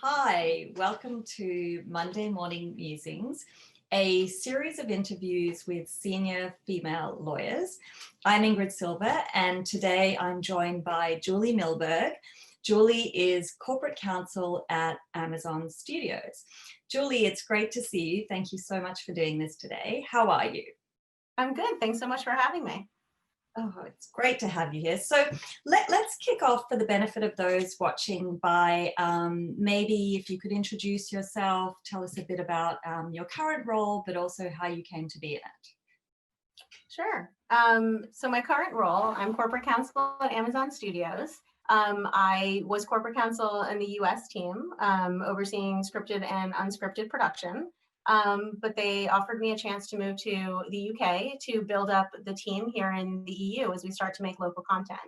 Hi, welcome to Monday Morning Musings, a series of interviews with senior female lawyers. I'm Ingrid Silver, and today I'm joined by Julie Milberg. Julie is corporate counsel at Amazon Studios. Julie, it's great to see you. Thank you so much for doing this today. How are you? I'm good. Thanks so much for having me. Oh, it's great to have you here. So let's kick off for the benefit of those watching by maybe if you could introduce yourself, tell us a bit about your current role, but also how you came to be in it. Sure. So my current role, I'm corporate counsel at Amazon Studios. I was corporate counsel in the US team, overseeing scripted and unscripted production. But they offered me a chance to move to the UK to build up the team here in the EU as we start to make local content.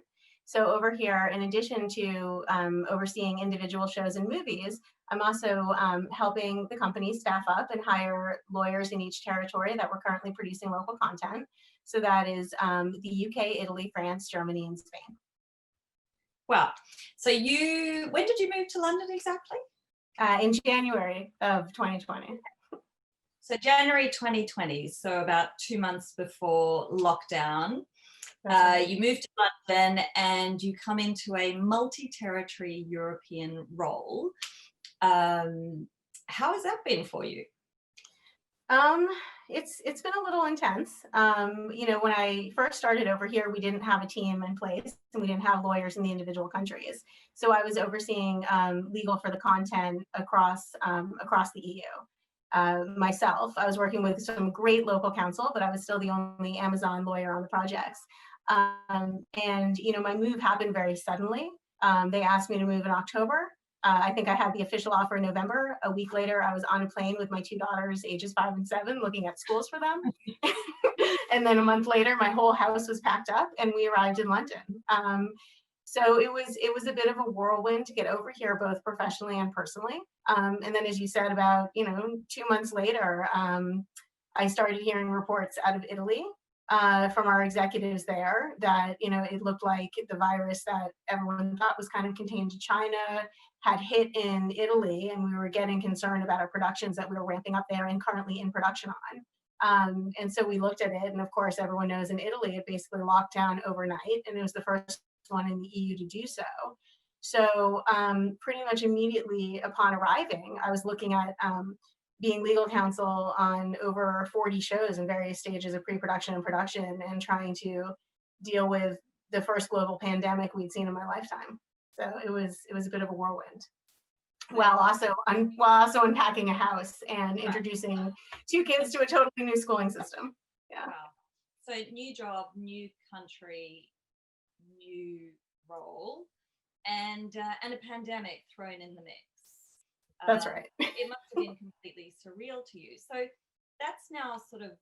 So over here, in addition to overseeing individual shows and movies, I'm also helping the company staff up and hire lawyers in each territory that we're currently producing local content. So that is the UK, Italy, France, Germany, and Spain. Wow. So when did you move to London exactly? In January of 2020. So January 2020, so about 2 months before lockdown. You moved to London and you come into a multi-territory European role. How has that been for you? It's been a little intense. When I first started over here, we didn't have a team in place and we didn't have lawyers in the individual countries. So I was overseeing legal for the content across the EU. Myself, I was working with some great local counsel, but I was still the only Amazon lawyer on the projects. My move happened very suddenly. They asked me to move in October. I think I had the official offer in November. A week later, I was on a plane with my 2 daughters, ages 5 and 7, looking at schools for them. And then a month later, my whole house was packed up and we arrived in London. So it was a bit of a whirlwind to get over here, both professionally and personally. And then, as you said, about 2 months later, I started hearing reports out of Italy from our executives there that it looked like the virus that everyone thought was kind of contained to China had hit in Italy, and we were getting concerned about our productions that we were ramping up there and currently in production on. And so we looked at it, and of course, everyone knows in Italy it basically locked down overnight, and it was the first one in the EU to do so. So pretty much immediately upon arriving, I was looking at being legal counsel on over 40 shows in various stages of pre-production and production, and trying to deal with the first global pandemic we'd seen in my lifetime. So it was a bit of a whirlwind, while also unpacking a house and introducing 2 kids to a totally new schooling system. Yeah. Wow. So new job, new country, new role, and a pandemic thrown in the mix. That's right. It must have been completely surreal to you. So that's now sort of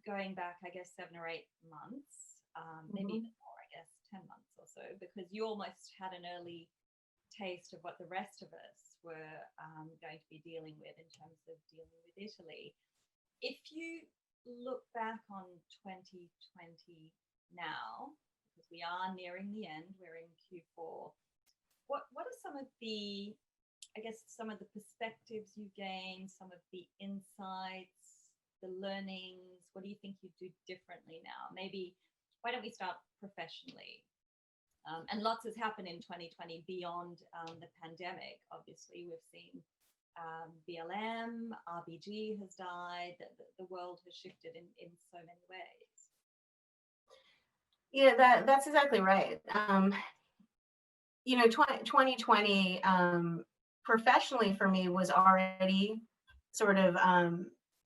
going back, I guess, 7 or 8 months, maybe even more, I guess, 10 months or so, because you almost had an early taste of what the rest of us were going to be dealing with in terms of dealing with Italy. If you look back on 2020 now, because we are nearing the end, we're in Q4, what are some of the perspectives you gained, some of the insights, the learnings? What do you think you'd do differently now? Maybe, why don't we start professionally? And lots has happened in 2020 beyond the pandemic. Obviously, we've seen BLM, RBG has died, the world has shifted in so many ways. Yeah, that's exactly right. 2020 professionally for me was already sort of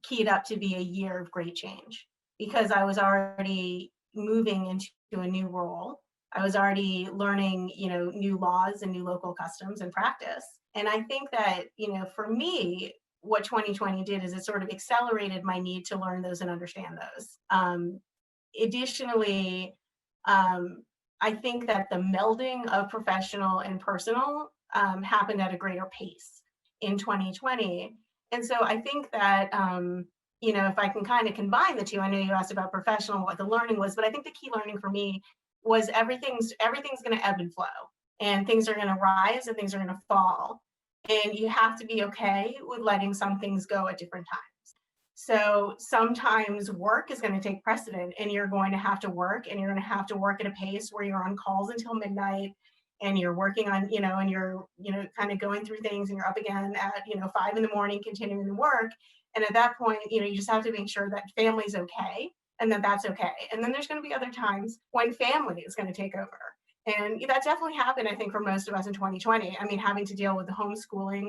keyed up to be a year of great change, because I was already moving into a new role. I was already learning, new laws and new local customs and practice. And I think that, for me, what 2020 did is it sort of accelerated my need to learn those and understand those. Additionally, I think that the melding of professional and personal happened at a greater pace in 2020. And so I think that, if I can kind of combine the two, I know you asked about professional, what the learning was, but I think the key learning for me was everything's going to ebb and flow, and things are going to rise and things are going to fall. and you have to be okay with letting some things go at different times. So sometimes work is going to take precedent, and you're going to have to work, and you're going to have to work at a pace where you're on calls until midnight, and you're working on, and you're, kind of going through things, and you're up again at, 5 in the morning, continuing to work. And at that point, you just have to make sure that family's okay, and that that's okay. And then there's going to be other times when family is going to take over. And that definitely happened, I think, for most of us in 2020. I mean, having to deal with the homeschooling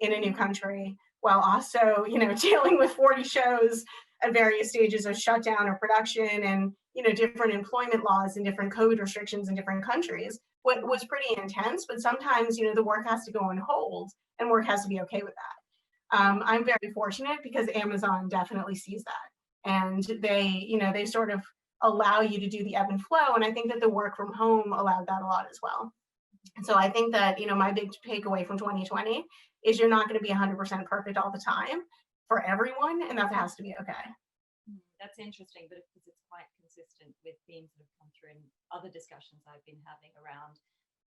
in a new country, while also, dealing with 40 shows at various stages of shutdown or production, and, different employment laws and different COVID restrictions in different countries, what was pretty intense. But sometimes, the work has to go on hold, and work has to be okay with that. I'm very fortunate because Amazon definitely sees that, and they sort of allow you to do the ebb and flow. And I think that the work from home allowed that a lot as well. And so I think that, my big takeaway from 2020 is you're not going to be 100% perfect all the time for everyone, and that has to be okay. That's interesting, but because it's quite consistent with themes that have come through in other discussions I've been having around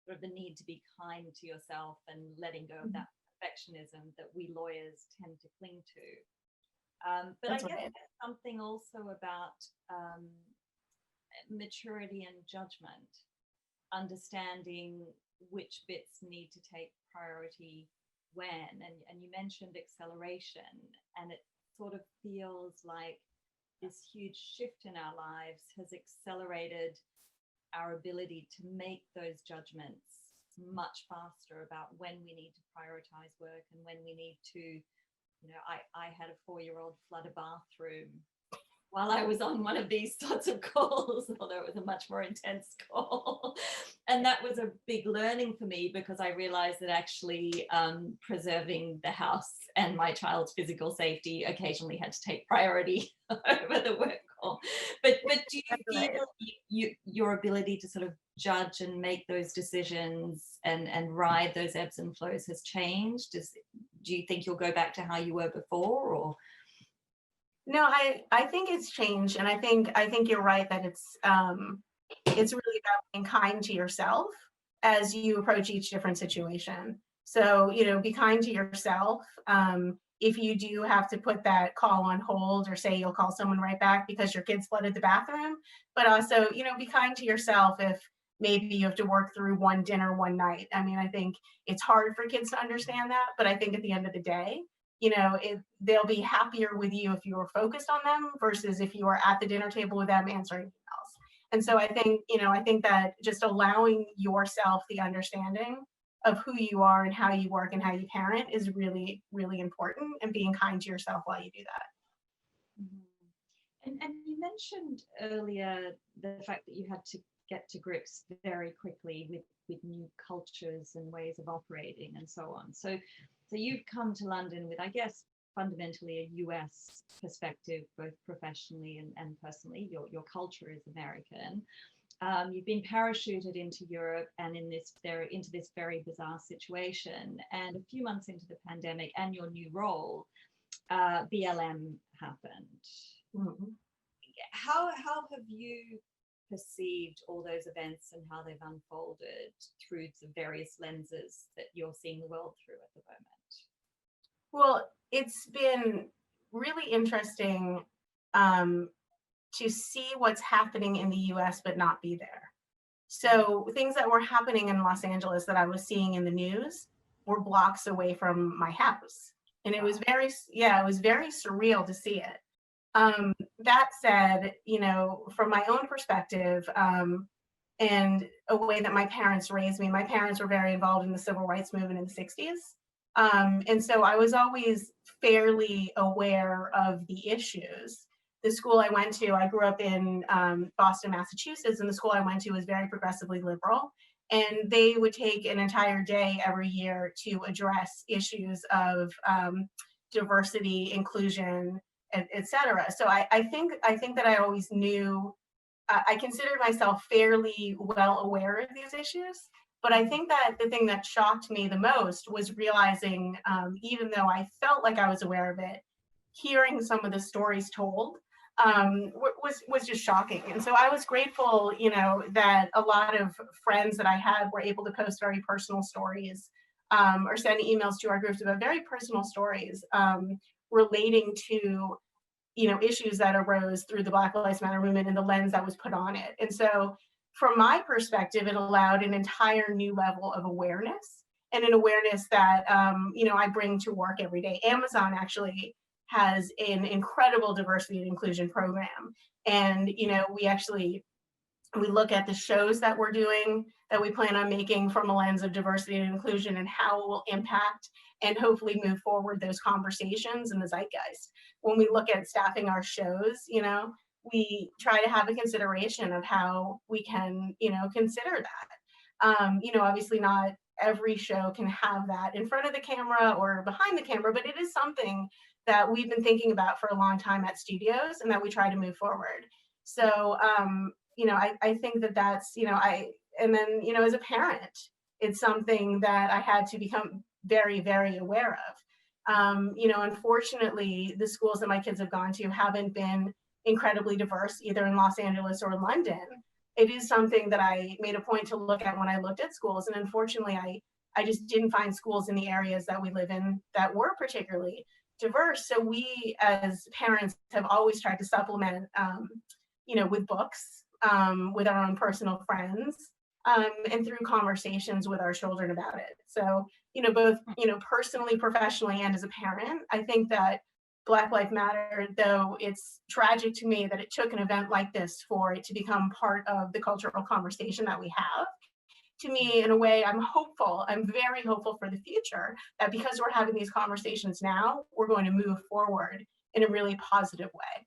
sort of the need to be kind to yourself and letting go of that perfectionism that we lawyers tend to cling to. But That's I guess right. there's something also about maturity and judgment, understanding which bits need to take priority when. And you mentioned acceleration, and it sort of feels like this huge shift in our lives has accelerated our ability to make those judgments much faster about when we need to prioritize work and when we need to, I had a 4-year-old flood a bathroom while I was on one of these sorts of calls, although it was a much more intense call. And that was a big learning for me, because I realized that actually preserving the house and my child's physical safety occasionally had to take priority over the work call. But do you feel your ability to sort of judge and make those decisions and ride those ebbs and flows has changed? Do you think you'll go back to how you were before, or? No, I think it's changed, and I think you're right that it's really about being kind to yourself as you approach each different situation. So, be kind to yourself. If you do have to put that call on hold, or say you'll call someone right back because your kids flooded the bathroom, but also, be kind to yourself if maybe you have to work through one dinner one night. I mean, I think it's hard for kids to understand that, but I think at the end of the day, they'll be happier with you if you were focused on them versus if you were at the dinner table with them answering emails. And so I think that just allowing yourself the understanding of who you are and how you work and how you parent is really, really important, and being kind to yourself while you do that. And you mentioned earlier the fact that you had to get to grips very quickly with new cultures and ways of operating and so on. So you've come to London with, I guess, fundamentally a US perspective, both professionally and personally. Your culture is American. You've been parachuted into Europe and into this very bizarre situation. And a few months into the pandemic and your new role, BLM happened. Mm-hmm. How have you perceived all those events and how they've unfolded through the various lenses that you're seeing the world through at the moment? Well, it's been really interesting to see what's happening in the US but not be there. So things that were happening in Los Angeles that I was seeing in the news were blocks away from my house. And it was very surreal to see it. That said, from my own perspective, and a way that my parents raised me, my parents were very involved in the civil rights movement in the 60s. And so I was always fairly aware of the issues. The school I went to, I grew up in Boston, Massachusetts, and the school I went to was very progressively liberal. And they would take an entire day every year to address issues of diversity, inclusion, et cetera. So I think that I always knew, I considered myself fairly well aware of these issues. But I think that the thing that shocked me the most was realizing, even though I felt like I was aware of it, hearing some of the stories told was just shocking. And so I was grateful, that a lot of friends that I had were able to post very personal stories or send emails to our groups about very personal stories relating to, issues that arose through the Black Lives Matter movement and the lens that was put on it. And so from my perspective, it allowed an entire new level of awareness, and an awareness that, I bring to work every day. Amazon actually has an incredible diversity and inclusion program. And, we look at the shows that we're doing, that we plan on making from a lens of diversity and inclusion, and how it will impact and hopefully move forward those conversations in the zeitgeist. When we look at staffing our shows, we try to have a consideration of how we can, consider that. Obviously not every show can have that in front of the camera or behind the camera, but it is something that we've been thinking about for a long time at studios, and that we try to move forward. So, I think that that's, and then, as a parent, it's something that I had to become very, very aware of. Unfortunately, the schools that my kids have gone to haven't been incredibly diverse, either in Los Angeles or London. It is something that I made a point to look at when I looked at schools. And unfortunately, I just didn't find schools in the areas that we live in that were particularly diverse. So we, as parents, have always tried to supplement, with books, with our own personal friends, and through conversations with our children about it. So, both, personally, professionally, and as a parent, I think that Black Lives Matter, though it's tragic to me that it took an event like this for it to become part of the cultural conversation that we have. To me, in a way, I'm hopeful. I'm very hopeful for the future, that because we're having these conversations now, we're going to move forward in a really positive way,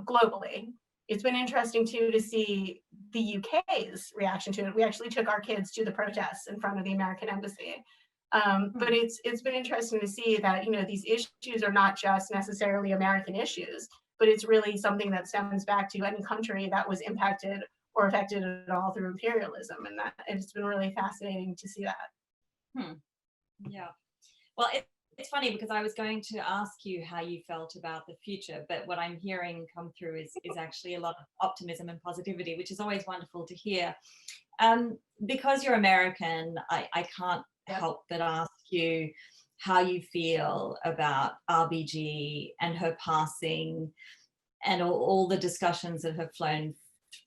globally. It's been interesting too to see the UK's reaction to it. We actually took our kids to the protests in front of the American embassy. But it's been interesting to see that, these issues are not just necessarily American issues, but it's really something that stems back to any country that was impacted or affected at all through imperialism. And that it's been really fascinating to see that. Yeah. Well, it's funny because I was going to ask you how you felt about the future, but what I'm hearing come through is actually a lot of optimism and positivity, which is always wonderful to hear. Because you're American, I can't help but ask you how you feel about RBG and her passing, and all the discussions that have flown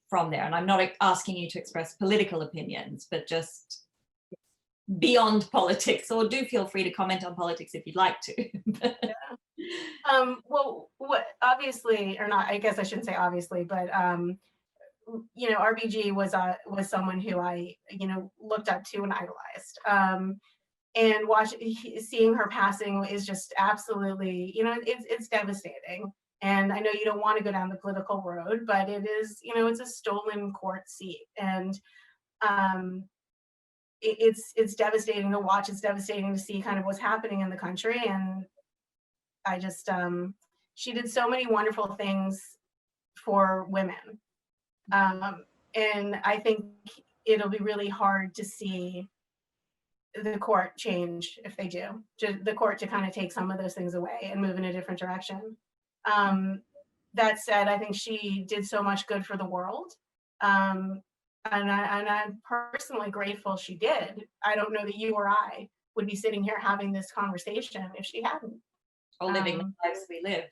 from there. And I'm not asking you to express political opinions, but just beyond politics, or do feel free to comment on politics if you'd like to. Well, what obviously, or not, I guess I shouldn't say obviously, but RBG was someone who I looked up to and idolized. And seeing her passing is just absolutely, it's devastating. And I know you don't want to go down the political road, but it is, it's a stolen court seat, and it's devastating to watch. It's devastating to see kind of what's happening in the country. And I just, she did so many wonderful things for women. And I think it'll be really hard to see the court change if they do, the court to kind of take some of those things away and move in a different direction. That said, I think she did so much good for the world. And I'm personally grateful she did. I don't know that you or I would be sitting here having this conversation if she hadn't. Or living the lives we live.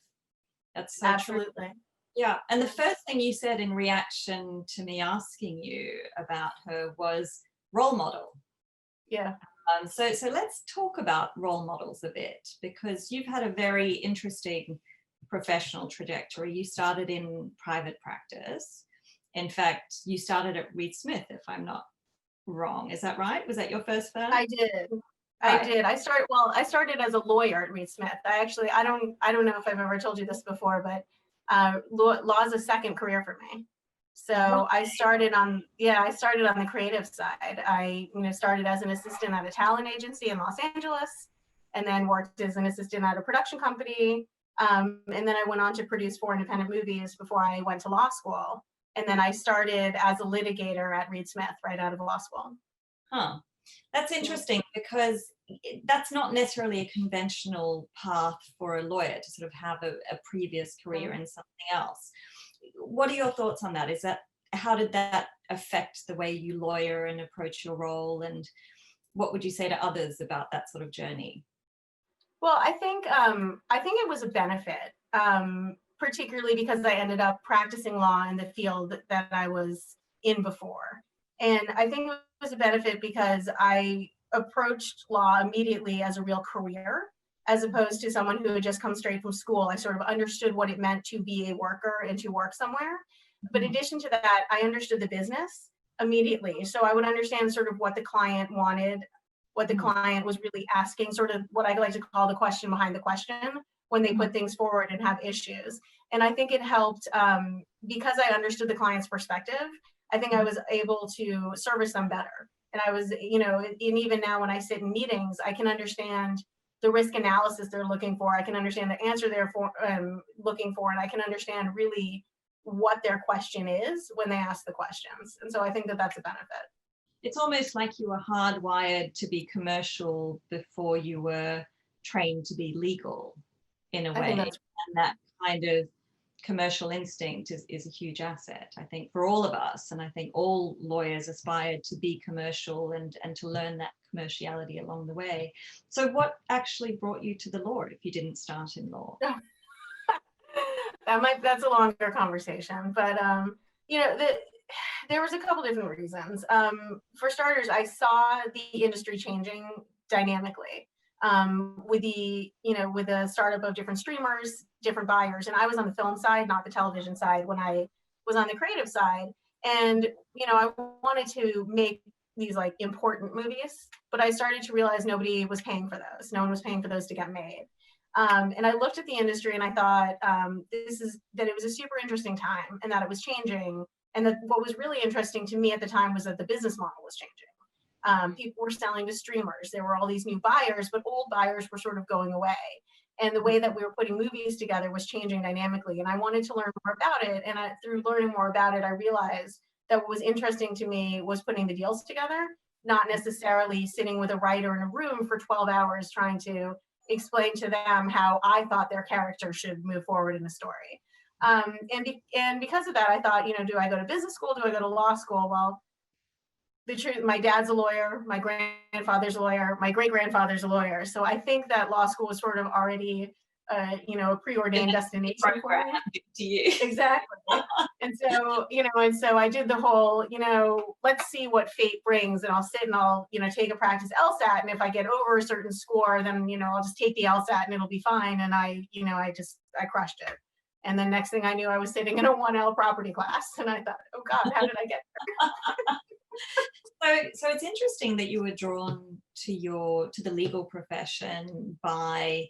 That's so absolutely true. Yeah. And the first thing you said in reaction to me asking you about her was role model. Yeah. So let's talk about role models a bit, because you've had a very interesting professional trajectory. You started in private practice. In fact, you started at Reed Smith, if I'm not wrong. Is that right? Was that your first firm? I did. Right. I did. I started as a lawyer at Reed Smith. I don't know if I've ever told you this before, but law is a second career for me. So I started on the creative side. I started as an assistant at a talent agency in Los Angeles, and then worked as an assistant at a production company. And then I went on to produce 4 independent movies before I went to law school. And then I started as a litigator at Reed Smith right out of law school. Huh. That's interesting, because that's not necessarily a conventional path for a lawyer to sort of have a previous career in something else. What are your thoughts on that? How did that affect the way you lawyer and approach your role? And what would you say to others about that sort of journey? Well, I think it was a benefit, particularly because I ended up practicing law in the field that I was in before. And I think it was a benefit because I approached law immediately as a real career, as opposed to someone who had just come straight from school. I sort of understood what it meant to be a worker and to work somewhere. But in addition to that, I understood the business immediately. So I would understand sort of what the client wanted, what the client was really asking, sort of what I like to call the question behind the question when they put things forward and have issues. And I think it helped because I understood the client's perspective. I think I was able to service them better. And I was, you know, and even now when I sit in meetings, I can understand the risk analysis they're looking for. I can understand the answer they're looking for, and I can understand really what their question is when they ask the questions. And so I think that that's a benefit. It's almost like you were hardwired to be commercial before you were trained to be legal in a way. And that kind of commercial instinct is a huge asset, I think, for all of us. And I think all lawyers aspire to be commercial and to learn that commerciality along the way. So what actually brought you to the law if you didn't start in law? That's a longer conversation, but you know, there was a couple different reasons. For starters, I saw the industry changing dynamically with with the startup of different streamers, different buyers, and I was on the film side, not the television side, when I was on the creative side. And I wanted to make these like important movies, but I started to realize nobody was paying for those. No one was paying for those to get made. And I looked at the industry and I thought that it was a super interesting time and that it was changing. And that what was really interesting to me at the time was that the business model was changing. People were selling to streamers. There were all these new buyers, but old buyers were sort of going away. And the way that we were putting movies together was changing dynamically. And I wanted to learn more about it. And through learning more about it, I realized that what was interesting to me was putting the deals together, not necessarily sitting with a writer in a room for 12 hours trying to explain to them how I thought their character should move forward in the story. And because of that, I thought, do I go to business school? Do I go to law school? Well, the truth, my dad's a lawyer, my grandfather's a lawyer, my great-grandfather's a lawyer. So I think that law school was sort of already, a preordained destination for me. To you. Exactly. And so, I did the whole, let's see what fate brings, and I'll sit and I'll, take a practice LSAT. And if I get over a certain score, then, I'll just take the LSAT and it'll be fine. And I crushed it. And then next thing I knew, I was sitting in a 1L property class. And I thought, oh God, how did I get there? So it's interesting that you were drawn to the legal profession by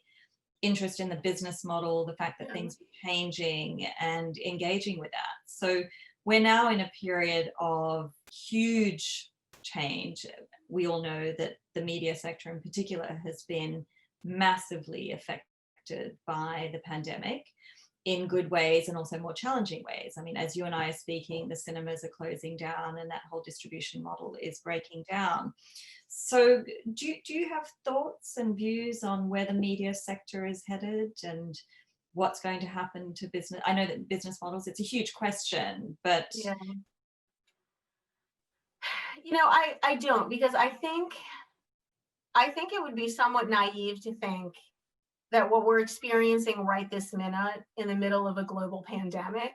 interest in the business model, the fact that things were changing and engaging with that. So we're now in a period of huge change. We all know that the media sector in particular has been massively affected by the pandemic in good ways and also more challenging ways. I mean, as you and I are speaking, the cinemas are closing down and that whole distribution model is breaking down. So do you have thoughts and views on where the media sector is headed and what's going to happen to business? I know that business models, it's a huge question, but... Yeah. I don't, because I think it would be somewhat naive to think that what we're experiencing right this minute in the middle of a global pandemic,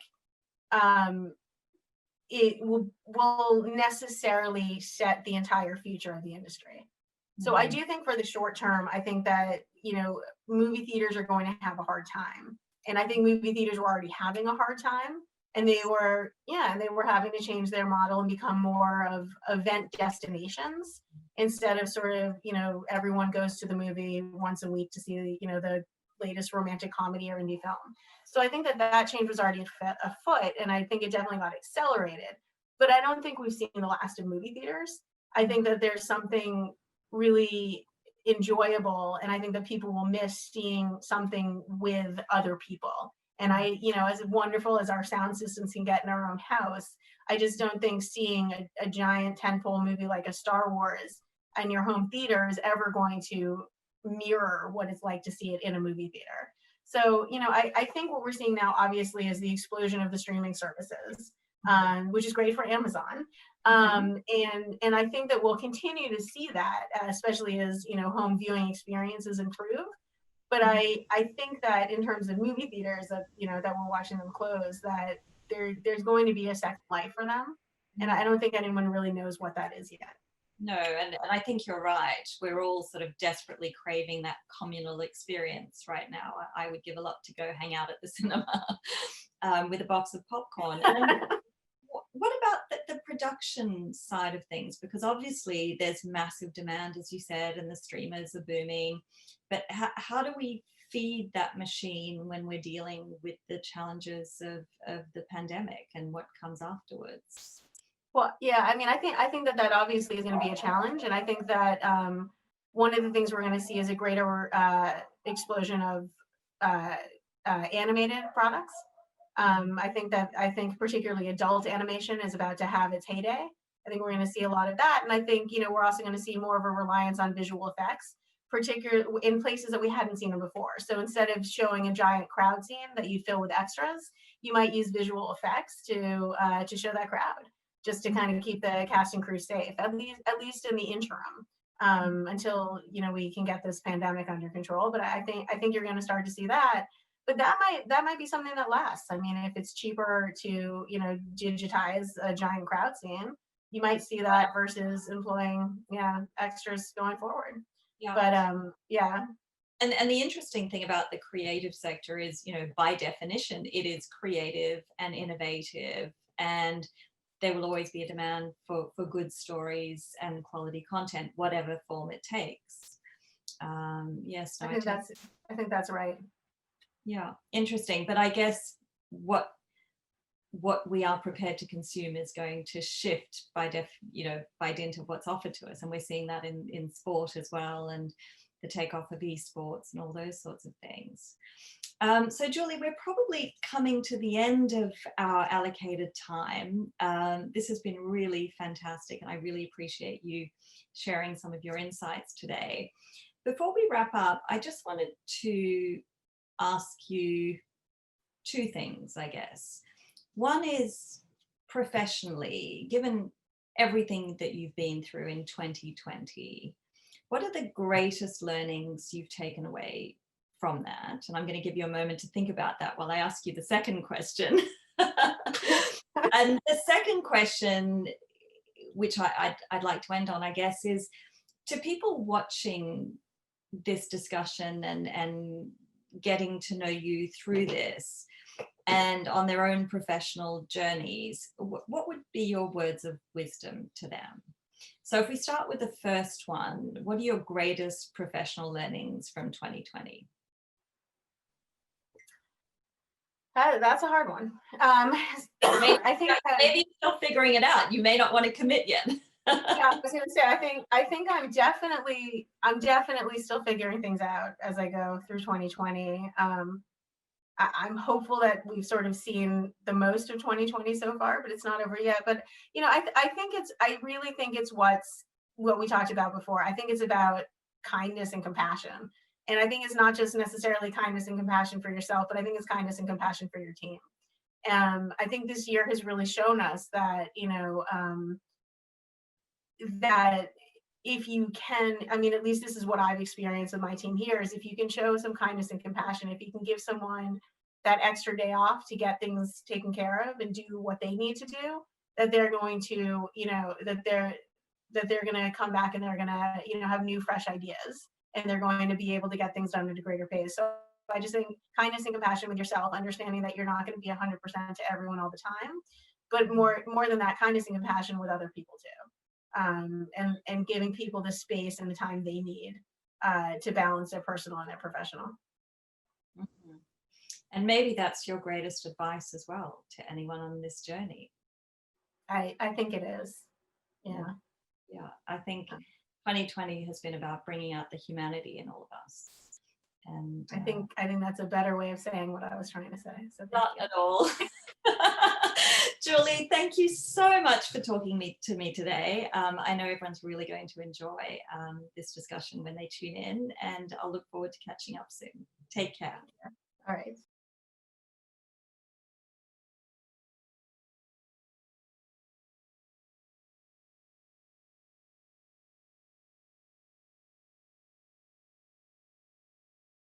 it will necessarily set the entire future of the industry. So I do think for the short term, I think that, movie theaters are going to have a hard time. And I think movie theaters were already having a hard time. And they were having to change their model and become more of event destinations instead of sort of, everyone goes to the movie once a week to see, the latest romantic comedy or indie film. So I think that change was already afoot, and I think it definitely got accelerated. But I don't think we've seen the last of movie theaters. I think that there's something really enjoyable, and I think that people will miss seeing something with other people. And as wonderful as our sound systems can get in our own house, I just don't think seeing a giant tentpole movie like a Star Wars in your home theater is ever going to mirror what it's like to see it in a movie theater. So, I think what we're seeing now, obviously, is the explosion of the streaming services. which is great for Amazon. And I think that we'll continue to see that, especially as, you know, home viewing experiences improve. But I think that in terms of movie theaters, that, you know, that we're watching them close, that there's going to be a second life for them. And I don't think anyone really knows what that is yet. No, and I think you're right. We're all sort of desperately craving that communal experience right now. I would give a lot to go hang out at the cinema with a box of popcorn. And then, what about the production side of things? Because obviously there's massive demand, as you said, and the streamers are booming. But how do we feed that machine when we're dealing with the challenges of the pandemic and what comes afterwards? Well, yeah, I mean, I think that that obviously is going to be a challenge, and I think that one of the things we're going to see is a greater explosion of animated products. I think particularly adult animation is about to have its heyday. I think we're going to see a lot of that, and I think, you know, we're also going to see more of a reliance on visual effects, particularly in places that we hadn't seen them before. So instead of showing a giant crowd scene that you fill with extras, you might use visual effects to show that crowd, just to kind of keep the cast and crew safe, at least in the interim, until, you know, we can get this pandemic under control. But I think you're going to start to see that. But that might be something that lasts. I mean, if it's cheaper to, you know, digitize a giant crowd scene, you might see that versus employing, yeah, extras going forward. Yeah. But yeah. And the interesting thing about the creative sector is, you know, by definition, it is creative and innovative, and there will always be a demand for good stories and quality content, whatever form it takes. Yes, no, I think that's right. Yeah, interesting. But I guess what we are prepared to consume is going to shift by dint of what's offered to us, and we're seeing that in sport as well, and the takeoff of esports and all those sorts of things. So Julie, we're probably coming to the end of our allocated time. This has been really fantastic, and I really appreciate you sharing some of your insights today. Before we wrap up, I just wanted to ask you two things, I guess. One is, professionally, given everything that you've been through in 2020, what are the greatest learnings you've taken away from that? And I'm going to give you a moment to think about that while I ask you the second question. And the second question, which I'd like to end on, I guess, is to people watching this discussion and getting to know you through this and on their own professional journeys, what would be your words of wisdom to them? So if we start with the first one, what are your greatest professional learnings from 2020? That's a hard one. I think maybe you're still figuring it out. You may not want to commit yet. Yeah, I was going to say, I think I'm definitely still figuring things out as I go through 2020. I'm hopeful that we've sort of seen the most of 2020 so far, but it's not over yet. But, you know, I really think it's what we talked about before. I think it's about kindness and compassion. And I think it's not just necessarily kindness and compassion for yourself, but I think it's kindness and compassion for your team. I think this year has really shown us that, you know, that if you can, I mean, at least this is what I've experienced with my team here, is if you can show some kindness and compassion, if you can give someone that extra day off to get things taken care of and do what they need to do, that they're going to, you know, that they're going to come back and they're going to, you know, have new, fresh ideas, and they're going to be able to get things done at a greater pace. So I just think kindness and compassion with yourself, understanding that you're not going to be 100% to everyone all the time, but more than that, kindness and compassion with other people too. And giving people the space and the time they need to balance their personal and their professional. Mm-hmm. And maybe that's your greatest advice as well to anyone on this journey. I think it is. Yeah. Yeah. I think 2020 has been about bringing out the humanity in all of us. And I think that's a better way of saying what I was trying to say. So not at all. Julie, thank you so much for talking to me today. I know everyone's really going to enjoy this discussion when they tune in, and I'll look forward to catching up soon. Take care.